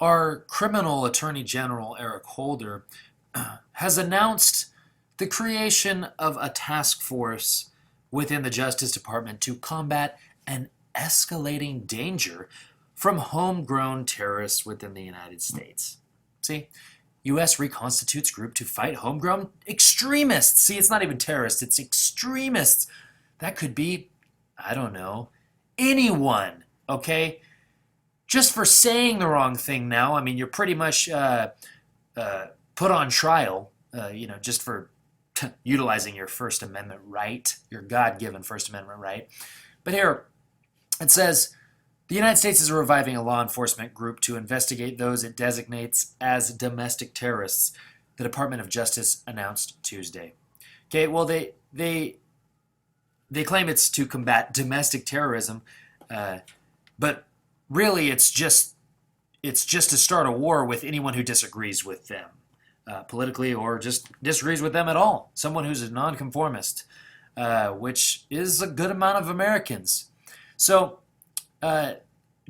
our criminal attorney general, Eric Holder, has announced the creation of a task force within the Justice Department to combat an escalating danger from homegrown terrorists within the United States. See, U.S. Reconstitutes group to fight homegrown extremists. See, it's not even terrorists, it's extremists. That could be, I don't know, anyone, okay? Just for saying the wrong thing now, I mean, you're pretty much put on trial, just for utilizing your First Amendment right, your God-given First Amendment right. But here, it says, the United States is reviving a law enforcement group to investigate those it designates as domestic terrorists, the Department of Justice announced Tuesday. Okay, well, they claim it's to combat domestic terrorism, but really it's just to start a war with anyone who disagrees with them politically, or just disagrees with them at all. Someone who's a nonconformist, which is a good amount of Americans. So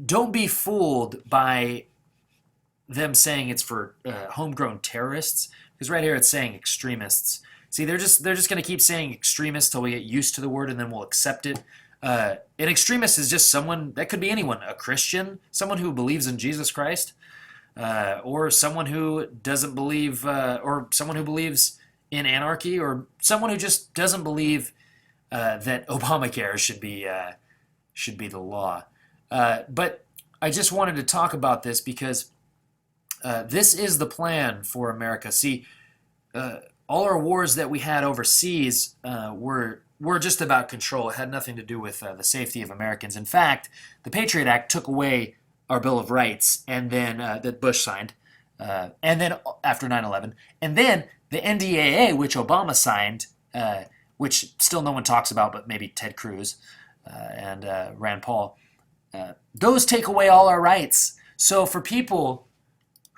don't be fooled by them saying it's for homegrown terrorists, because right here it's saying extremists. See, they're just going to keep saying extremists till we get used to the word, and then we'll accept it. An extremist is just someone, that could be anyone, a Christian, someone who believes in Jesus Christ, or someone who doesn't believe, or someone who believes in anarchy, or someone who just doesn't believe that Obamacare should be the law. But I just wanted to talk about this because this is the plan for America. See, all our wars that we had overseas were just about control. It had nothing to do with the safety of Americans. In fact, the Patriot Act took away our Bill of Rights, and then that Bush signed, and then after 9/11, and then the NDAA, which Obama signed, which still no one talks about, but maybe Ted Cruz and Rand Paul. Those take away all our rights. So for people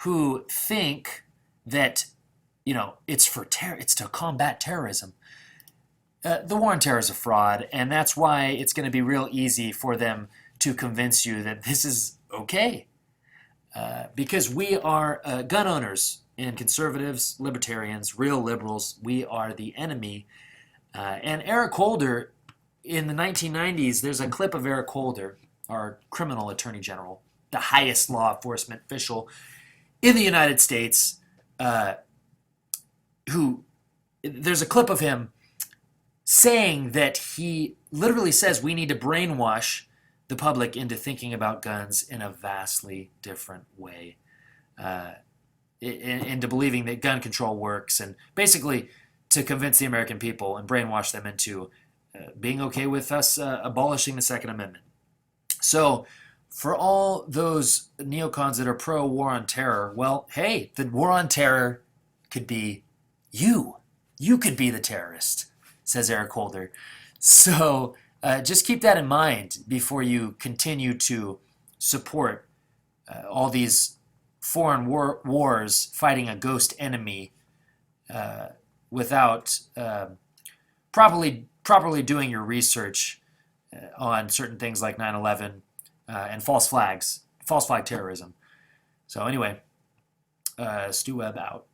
who think that it's to combat terrorism, the war on terror is a fraud, and that's why it's going to be real easy for them to convince you that this is okay. Because we are gun owners and conservatives, libertarians, real liberals. We are the enemy. And Eric Holder, in the 1990s, there's a clip of Eric Holder, our criminal attorney general, the highest law enforcement official in the United States, there's a clip of him saying that he literally says we need to brainwash the public into thinking about guns in a vastly different way, into believing that gun control works, and basically to convince the American people and brainwash them into being okay with us abolishing the Second Amendment. So for all those neocons that are pro-war on terror, well, hey, the war on terror could be you. You could be the terrorist, says Eric Holder. So just keep that in mind before you continue to support all these foreign wars fighting a ghost enemy without properly doing your research on certain things like 9/11 and false flag terrorism. So anyway, Stu Webb out.